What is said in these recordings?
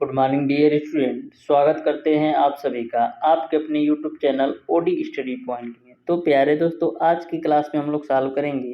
Good morning dear student. स्वागत करते हैं आप सभी का आपके अपने YouTube channel OD study point में। तो प्यारे दोस्तों, आज की क्लास में हम लोग सॉल्व करेंगे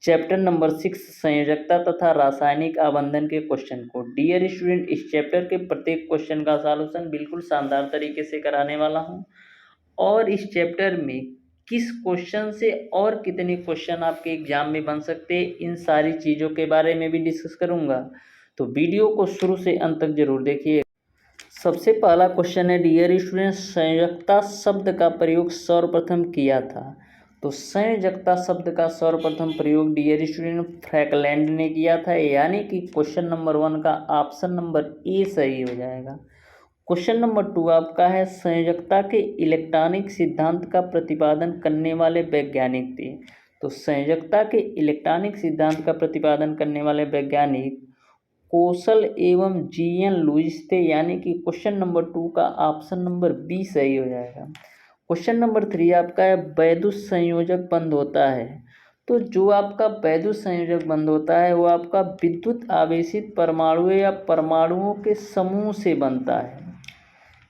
चैप्टर नंबर 6 संयोजकता तथा रासायनिक आबंधन के क्वेश्चन को। डियर स्टूडेंट, इस चैप्टर के प्रत्येक क्वेश्चन का सॉल्यूशन बिल्कुल शानदार तरीके से कराने वाला हूँ और इस चैप्टर में किस क्वेश्चन से और कितने क्वेश्चन आपके एग्जाम में बन सकते हैं, इन सारी चीज़ों के बारे में भी डिस्कस करूँगा। तो वीडियो को शुरू से अंत तक जरूर देखिए। सबसे पहला क्वेश्चन है डियर स्टूडेंट, संयोजकता शब्द का प्रयोग सर्वप्रथम किया था। तो संयोजकता शब्द का सर्वप्रथम प्रयोग डियर स्टूडेंट फ्रैकलैंड ने किया था, यानी कि क्वेश्चन नंबर 1 का ऑप्शन नंबर ए सही हो जाएगा। क्वेश्चन नंबर 2 आपका है, संयोजकता के इलेक्ट्रॉनिक सिद्धांत का प्रतिपादन करने वाले वैज्ञानिक थे। तो संयोजकता के इलेक्ट्रॉनिक सिद्धांत का प्रतिपादन करने वाले वैज्ञानिक कोसल एवं जीएन लुईस थे, यानी कि क्वेश्चन नंबर 2 का ऑप्शन नंबर बी सही हो जाएगा। क्वेश्चन नंबर 3 आपका है, वैद्युत संयोजक बंध होता है। तो जो आपका वैद्युत संयोजक बंध होता है वो आपका विद्युत आवेशित परमाणु या परमाणुओं के समूह से बनता है।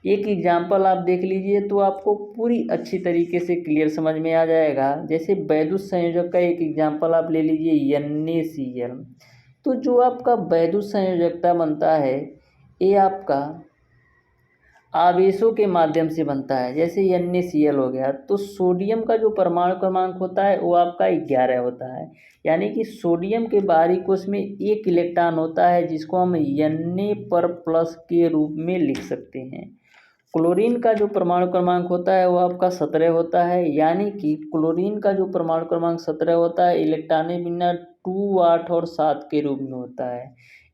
एक एग्जाम्पल आप देख लीजिए तो आपको पूरी अच्छी तरीके से क्लियर समझ में आ जाएगा। जैसे वैद्युत संयोजक का एक एग्जाम्पल आप ले लीजिए NaCl। तो जो आपका वैद्युत संयोजकता बनता है ये आपका आवेशों के माध्यम से बनता है। जैसे NaCl हो गया, तो सोडियम का जो परमाणु क्रमांक होता है वो आपका 11 होता है, यानी कि सोडियम के बाहरी कोश में एक इलेक्ट्रॉन होता है जिसको हम Na++ के रूप में लिख सकते हैं। क्लोरीन का जो परमाणु क्रमांक होता है वो आपका 17 होता है, यानी कि क्लोरीन का जो परमाणु क्रमांक 17 होता है इलेक्ट्रॉनिक विन्यास 2, 8 और 7 के रूप में होता है।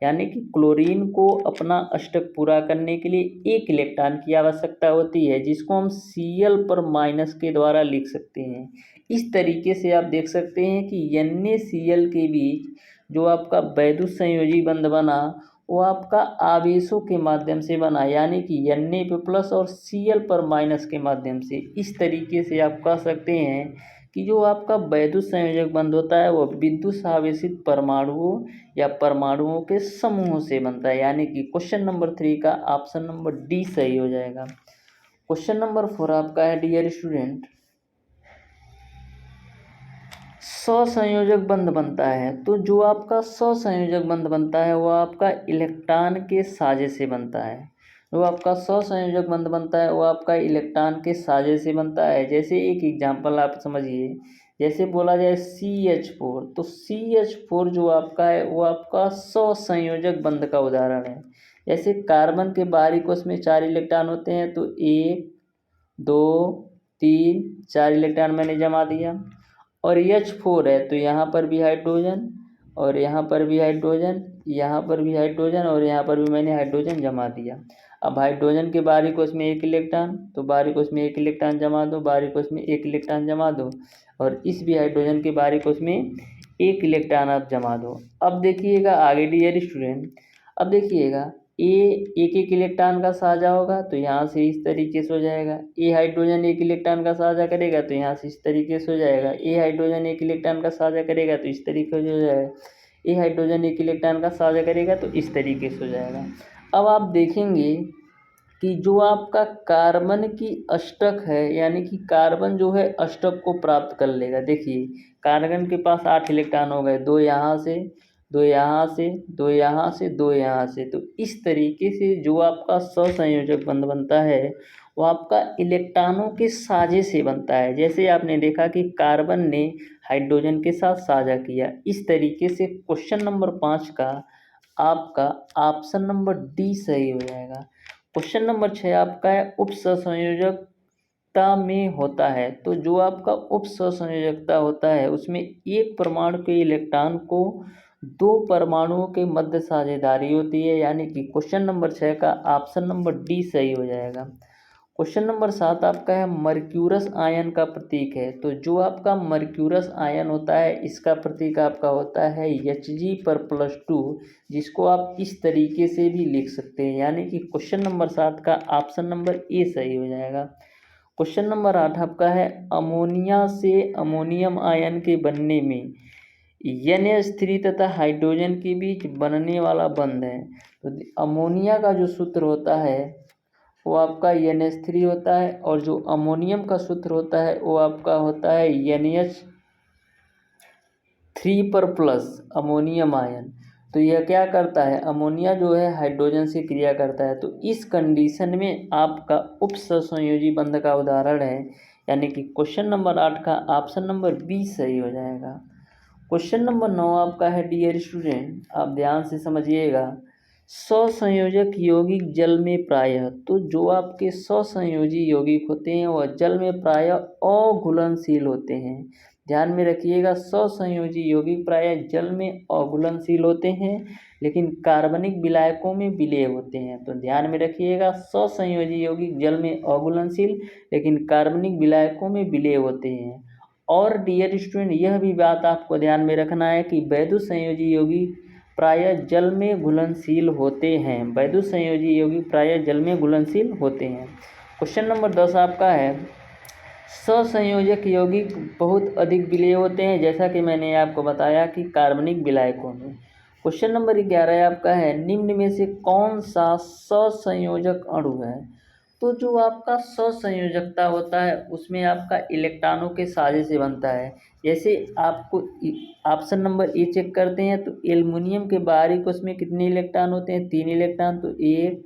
यानी कि क्लोरीन को अपना अष्टक पूरा करने के लिए एक इलेक्ट्रॉन की आवश्यकता होती है, जिसको हम Cl पर माइनस के द्वारा लिख सकते हैं। इस तरीके से आप देख सकते हैं कि NaCl के बीच जो आपका वैद्युत संयोजी बंध बना वो आपका आवेशों के माध्यम से बना, यानी कि Na+ और Cl पर माइनस के माध्यम से। इस तरीके से आप कह सकते हैं कि जो आपका वैद्युत संयोजक बंध होता है वो विद्युत आवेशित परमाणुओं या परमाणुओं के समूह से बनता है, यानी कि क्वेश्चन नंबर 3 का ऑप्शन नंबर डी सही हो जाएगा। क्वेश्चन नंबर 4 आपका है डियर स्टूडेंट, ससंयोजक बंध बनता है। तो जो आपका ससंयोजक बंध बनता है वो आपका इलेक्ट्रॉन के साझे से बनता है। जो आपका ससंयोजक बंध बनता है वो आपका इलेक्ट्रॉन के साझे से बनता है। जैसे एक एग्जांपल आप समझिए, जैसे बोला जाए CH4, तो CH4 जो आपका है वो आपका ससंयोजक बंध का उदाहरण है। जैसे कार्बन के बाहरी कोश में 4 इलेक्ट्रॉन होते हैं, तो 1, 2, 3, 4 इलेक्ट्रॉन मैंने जमा दिया। और H4 है तो यहाँ पर भी हाइड्रोजन और यहाँ पर भी हाइड्रोजन, यहाँ पर भी हाइड्रोजन और यहाँ पर भी मैंने हाइड्रोजन जमा दिया। अब हाइड्रोजन के बाहरी कोश में 1 इलेक्ट्रॉन, तो बाहरी कोश में 1 इलेक्ट्रॉन जमा दो, बाहरी कोश में 1 इलेक्ट्रॉन जमा दो, और इस भी हाइड्रोजन के बाहरी कोश में 1 इलेक्ट्रॉन आप जमा दो। अब देखिएगा आगे डियर स्टूडेंट, अब देखिएगा एक एक इलेक्ट्रॉन का साझा होगा तो यहाँ से इस तरीके से हो जाएगा। ए हाइड्रोजन 1 इलेक्ट्रॉन का साझा करेगा तो यहाँ से इस तरीके से हो जाएगा। ए हाइड्रोजन 1 इलेक्ट्रॉन का साझा करेगा तो इस तरीके से हो जाएगा। ए हाइड्रोजन 1 इलेक्ट्रॉन का साझा करेगा तो इस तरीके से हो जाएगा। अब आप देखेंगे कि जो आपका कार्बन की अष्टक है, यानी कि कार्बन जो है अष्टक को प्राप्त कर लेगा। देखिए कार्बन के पास 8 इलेक्ट्रॉन हो गए, 2 यहाँ से, 2 यहाँ से, 2 यहाँ से, 2 यहाँ से। तो इस तरीके से जो आपका ससंयोजक बंध बनता है वो आपका इलेक्ट्रॉनों के साझे से बनता है। जैसे आपने देखा कि कार्बन ने हाइड्रोजन के साथ साझा किया। इस तरीके से क्वेश्चन नंबर 5 का आपका ऑप्शन नंबर डी सही हो जाएगा। क्वेश्चन नंबर 6 आपका है, उप सहसंयोजकता में होता है। तो जो आपका उप सहसंयोजकता होता है उसमें एक परमाणु के इलेक्ट्रॉन को 2 परमाणुओं के मध्य साझेदारी होती है, यानी कि क्वेश्चन नंबर 6 का ऑप्शन नंबर डी सही हो जाएगा। क्वेश्चन नंबर 7 आपका है, मर्क्यूरस आयन का प्रतीक है। तो जो आपका मर्क्यूरस आयन होता है इसका प्रतीक आपका होता है Hg+2, जिसको आप इस तरीके से भी लिख सकते हैं, यानी कि क्वेश्चन नंबर 7 का ऑप्शन नंबर ए सही हो जाएगा। क्वेश्चन नंबर 8 आपका है, अमोनिया से अमोनियम आयन के बनने में NH3 तथा हाइड्रोजन के बीच बनने वाला बंध है। तो अमोनिया का जो सूत्र होता है वो आपका NH3 होता है, और जो अमोनियम का सूत्र होता है वो आपका होता है NH3 पर प्लस अमोनियम आयन। तो यह क्या करता है, अमोनिया जो है हाइड्रोजन से क्रिया करता है। तो इस कंडीशन में आपका उपसंयोजी बंध का उदाहरण है, यानी कि क्वेश्चन नंबर 8 का ऑप्शन नंबर बी सही हो जाएगा। क्वेश्चन नंबर 9 आपका है, डियर स्टूडेंट आप ध्यान से समझिएगा, स्वसंयोजक यौगिक जल में प्रायः, तो जो आपके स्वसंयोजी यौगिक होते हैं वह जल में प्रायः अघुलनशील होते हैं। ध्यान में रखिएगा, स्वसंयोजी यौगिक प्रायः जल में अघुलनशील होते हैं, लेकिन कार्बनिक विलायकों में विलेय होते हैं। तो ध्यान में रखिएगा, स्वसंयोजी यौगिक जल में अघुलनशील लेकिन कार्बनिक विलायकों में विलेय होते हैं। और डियर स्टूडेंट यह भी बात आपको ध्यान में रखना है कि वैद्युत संयोजी यौगिक प्रायः जल में घुलनशील होते हैं। वैद्युत संयोजी यौगिक प्रायः जल में घुलनशील होते हैं। क्वेश्चन नंबर 10 आपका है, सहसंयोजक यौगिक बहुत अधिक विलेय होते हैं, जैसा कि मैंने आपको बताया कि कार्बनिक विलायकों में। क्वेश्चन नंबर 11 आपका है, निम्न में से कौन सा सहसंयोजक अणु है। तो जो आपका सहसंयोजकता होता है उसमें आपका इलेक्ट्रॉनों के साझे से बनता है। जैसे आपको ऑप्शन नंबर ए चेक करते हैं, तो एल्युमिनियम के बाहरी कोश में कितने इलेक्ट्रॉन होते हैं, 3 इलेक्ट्रॉन। तो 1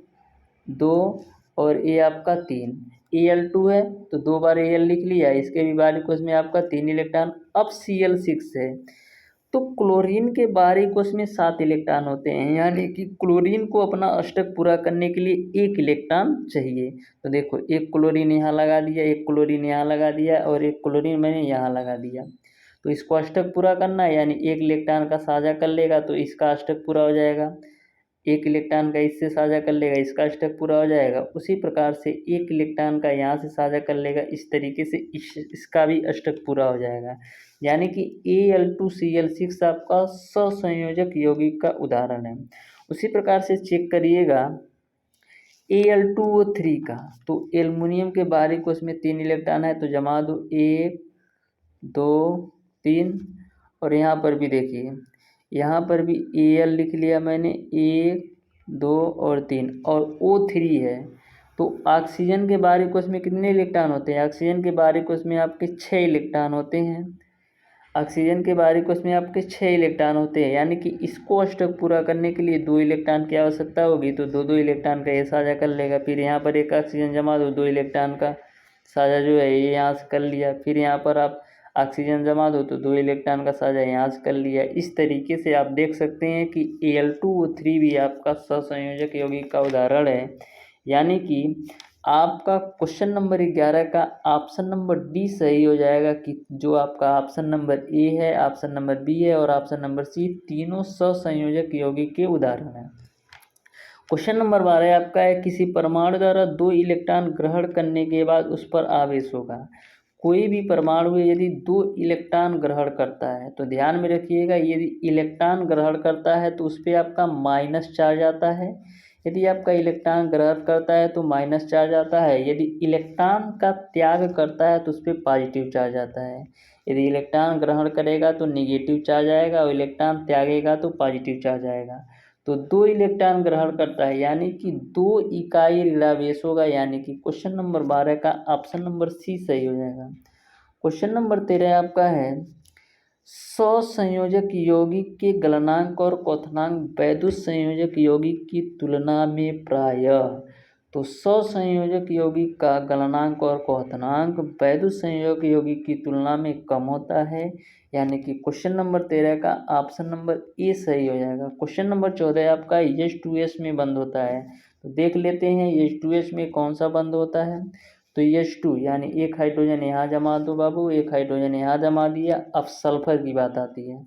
2 और ए आपका 3, Al2 है तो 2 बार Al लिख लिया। इसके भी बाहरी कोश में आपका 3 इलेक्ट्रॉन। अब Cl6 है, तो क्लोरीन के बाहरी कोश में 7 इलेक्ट्रॉन होते हैं, यानी कि क्लोरीन को अपना अष्टक पूरा करने के लिए 1 इलेक्ट्रॉन चाहिए। तो देखो, एक क्लोरीन यहाँ लगा दिया, एक क्लोरीन यहाँ लगा दिया और एक क्लोरीन मैंने यहाँ लगा दिया। तो इसको अष्टक पूरा करना है, यानी 1 इलेक्ट्रॉन का साझा कर लेगा तो इसका अष्टक पूरा हो जाएगा। 1 इलेक्ट्रॉन का इससे साझा कर लेगा, इसका अष्टक पूरा हो जाएगा। उसी प्रकार से 1 इलेक्ट्रॉन का यहाँ से साझा कर लेगा, इस तरीके से इसका भी अष्टक पूरा हो जाएगा। यानी कि Al2Cl6 आपका सहसंयोजक यौगिक का उदाहरण है। उसी प्रकार से चेक करिएगा Al2O3 का, तो एल्युमिनियम के बाहरी कोश में 3 इलेक्ट्रॉन है, तो जमा दो 1 2 3, और यहाँ पर भी देखिए, यहाँ पर भी Al लिख लिया मैंने, 1 2 और 3, और O3 है। तो ऑक्सीजन के बाहरी कोश में कितने इलेक्ट्रॉन होते हैं, ऑक्सीजन के बाहरी कोश में आपके 6 इलेक्ट्रॉन होते हैं। ऑक्सीजन के बाहरी कोश में आपके 6 इलेक्ट्रॉन होते हैं, यानी कि इसको अष्टक पूरा करने के लिए 2 इलेक्ट्रॉन की आवश्यकता होगी। तो 2 इलेक्ट्रॉन का ये साझा कर लेगा, फिर यहाँ पर एक ऑक्सीजन जमा दो, 2 इलेक्ट्रॉन का साझा जो है ये यहाँ से कर लिया, फिर यहाँ पर आप ऑक्सीजन जमा दो तो 2 इलेक्ट्रॉन का साझा यहाँ से कर लिया। इस तरीके से आप देख सकते हैं कि Al2O3 भी आपका सहसंयोजक यौगिक का उदाहरण है। यानी कि आपका क्वेश्चन नंबर 11 का ऑप्शन नंबर डी सही हो जाएगा, कि जो आपका ऑप्शन नंबर ए है, ऑप्शन नंबर बी है और ऑप्शन नंबर सी, तीनों सहसंयोजक यौगिक के उदाहरण हैं। क्वेश्चन नंबर 12 आपका है, किसी परमाणु द्वारा 2 इलेक्ट्रॉन ग्रहण करने के बाद उस पर आवेश होगा। कोई भी परमाणु यदि 2 इलेक्ट्रॉन ग्रहण करता है, तो ध्यान में रखिएगा, यदि इलेक्ट्रॉन ग्रहण करता है तो उस पर आपका माइनस चार्ज आता है। यदि आपका इलेक्ट्रॉन ग्रहण करता है तो माइनस चार्ज आता है। यदि इलेक्ट्रॉन का त्याग करता है तो उस पर पॉजिटिव चार्ज आता है। यदि इलेक्ट्रॉन ग्रहण करेगा तो निगेटिव चार्ज आएगा, और इलेक्ट्रॉन त्यागेगा तो पॉजिटिव चार्ज आएगा। तो 2 इलेक्ट्रॉन ग्रहण करता है, यानी कि 2 इकाई ऋणावेश होगा, यानी कि क्वेश्चन नंबर 12 का ऑप्शन नंबर सी सही हो जाएगा। क्वेश्चन नंबर 13 आपका है, सहसंयोजक यौगिक के गलनांक और क्वथनांक वैद्युत संयोजक यौगिक की तुलना में प्रायः। तो सहसंयोजक यौगिक का गलनांक और क्वथनांक वैद्युत संयोजक यौगिक की तुलना में कम होता है, यानी कि क्वेश्चन नंबर 13 का ऑप्शन नंबर ए सही हो जाएगा। क्वेश्चन नंबर 14 आपका H2S में बंद होता है, तो देख लेते हैं H2S में कौन सा बंद होता है। तो H2 यानी एक हाइड्रोजन यहाँ जमा दो बाबू, एक हाइड्रोजन यहाँ जमा दिया। अब सल्फर की बात आती है,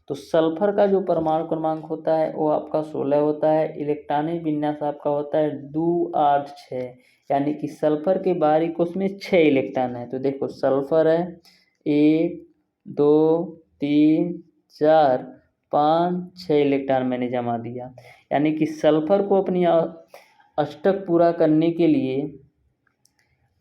तो सल्फर का जो परमाणु क्रमांक होता है वो आपका 16 होता है। इलेक्ट्रॉनिक विन्यास आपका होता है 2 8 6, यानी कि सल्फर के बाहरी कोश में 6 इलेक्ट्रॉन है। तो देखो, सल्फर है 1 2 3 4 5 6 इलेक्ट्रॉन मैंने जमा दिया, यानी कि सल्फर को अपनी अष्टक पूरा करने के लिए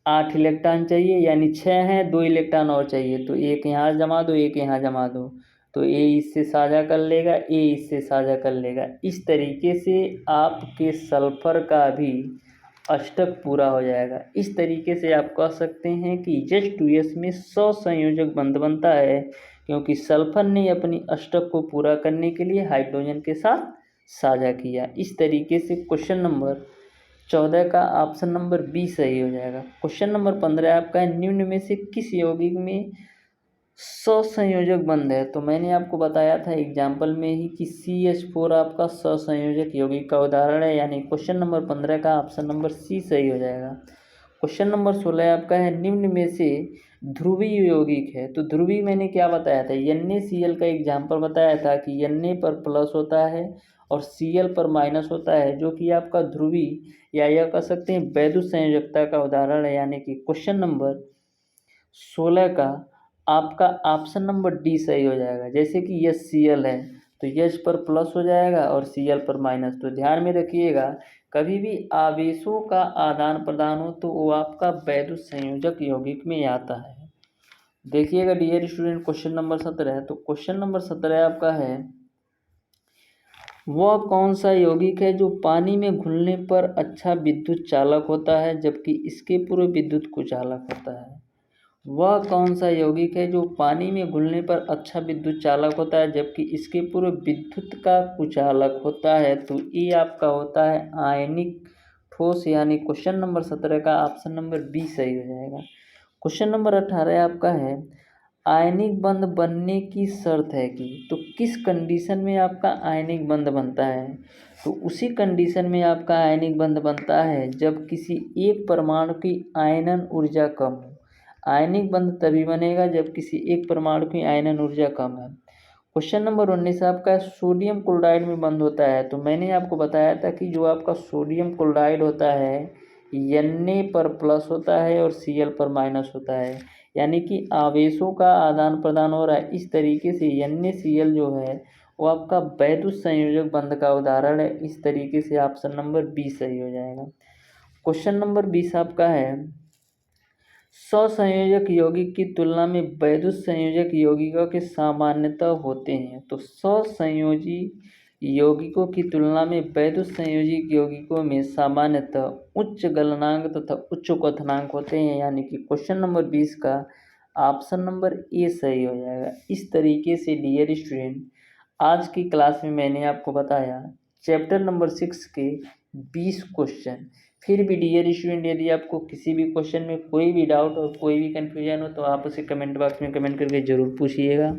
8 इलेक्ट्रॉन चाहिए, यानी 6 हैं, 2 इलेक्ट्रॉन और चाहिए। तो एक यहाँ जमा दो, एक यहाँ जमा दो, तो ए इससे साझा कर लेगा, ए इससे साझा कर लेगा। इस तरीके से आपके सल्फर का भी अष्टक पूरा हो जाएगा। इस तरीके से आप कह सकते हैं कि H2S में 100 संयोजक बंध बनता है, क्योंकि सल्फर ने अपनी अष्टक को पूरा करने के लिए हाइड्रोजन के साथ साझा किया। इस तरीके से क्वेश्चन नंबर 14 का ऑप्शन नंबर बी सही हो जाएगा। क्वेश्चन नंबर 15 आपका है, निम्न में से किस यौगिक में 100 संयोजक बंध है? तो मैंने आपको बताया था एग्जाम्पल में ही कि CH4 आपका 100 संयोजक यौगिक का उदाहरण है, यानी क्वेश्चन नंबर 15 का ऑप्शन नंबर सी सही हो जाएगा। क्वेश्चन नंबर 16 आपका है, निम्न में से ध्रुवीय यौगिक है। तो ध्रुवीय मैंने क्या बताया था, NaCl का एग्जाम्पल बताया था कि Na पर प्लस होता है और Cl पर माइनस होता है, जो कि आपका ध्रुवीय या यह कह सकते हैं वैद्युत संयोजकता का उदाहरण है, यानी कि क्वेश्चन नंबर 16 का आपका ऑप्शन नंबर डी सही हो जाएगा। जैसे कि Cl है तो H पर प्लस हो जाएगा और Cl पर माइनस। तो ध्यान में रखिएगा, कभी भी आवेशों का आदान प्रदान हो तो वो आपका वैद्युत संयोजक यौगिक में आता है। देखिएगा डियर स्टूडेंट, क्वेश्चन नंबर 17 है। तो क्वेश्चन नंबर 17 आपका है, वह कौन सा यौगिक है जो पानी में घुलने पर अच्छा विद्युत चालक होता है जबकि इसके पूर्व विद्युत कुचालक होता है? वह कौन सा यौगिक है जो पानी में घुलने पर अच्छा विद्युत चालक होता है जबकि इसके पूर्व विद्युत का कुचालक होता है? तो ये आपका होता है आयनिक ठोस, यानी क्वेश्चन नंबर 17 का ऑप्शन नंबर बी सही हो जाएगा। क्वेश्चन नंबर 18 आपका है, आयनिक बंध बनने की शर्त है कि, तो किस कंडीशन में आपका आयनिक बंध बनता है? तो उसी कंडीशन में आपका आयनिक बंध बनता है जब किसी एक परमाणु की आयनन ऊर्जा कम हो। आयनिक बंध तभी बनेगा जब किसी एक परमाणु की आयनन ऊर्जा कम है। क्वेश्चन नंबर 19 आपका सोडियम क्लोराइड में बंद होता है। तो मैंने आपको बताया था कि जो आपका सोडियम क्लोराइड होता है Na पर प्लस होता है और Cl पर माइनस होता है, यानी कि आवेशों का आदान प्रदान हो रहा है। इस तरीके से NaCl जो है वो आपका वैद्युत संयोजक बंध का उदाहरण है। इस तरीके से ऑप्शन नंबर बी सही हो जाएगा। क्वेश्चन नंबर 20 आपका है, ससंयोजक यौगिक की तुलना में वैद्युत संयोजक यौगिकों के सामान्यतः होते हैं। तो ससंयोजी यौगिकों की तुलना में वैद्युत संयोजक यौगिकों में सामान्यतः उच्च गलनांक तथा उच्च क्वथनांक होते हैं, यानी कि क्वेश्चन नंबर 20 का ऑप्शन नंबर ए सही हो जाएगा। इस तरीके से डियर स्टूडेंट, आज की क्लास में मैंने आपको बताया चैप्टर नंबर 6 के 20 क्वेश्चन। फिर भी डियर स्टूडेंट, यदि आपको किसी भी क्वेश्चन में कोई भी डाउट और कोई भी कन्फ्यूजन हो तो आप उसे कमेंट बॉक्स में कमेंट करके ज़रूर पूछिएगा।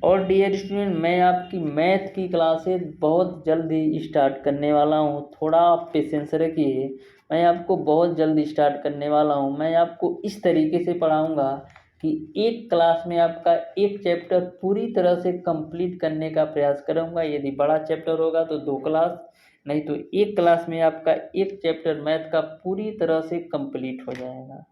और डियर स्टूडेंट, मैं आपकी मैथ की क्लासेस बहुत जल्द ही स्टार्ट करने वाला हूँ, थोड़ा आप पेशेंस रखिए। मैं आपको बहुत जल्द स्टार्ट करने वाला हूँ। मैं आपको इस तरीके से पढ़ाऊँगा कि एक क्लास में आपका एक चैप्टर पूरी तरह से कंप्लीट करने का प्रयास करूँगा। यदि बड़ा चैप्टर होगा तो 2 क्लास, नहीं तो एक क्लास में आपका एक चैप्टर मैथ का पूरी तरह से कंप्लीट हो जाएगा।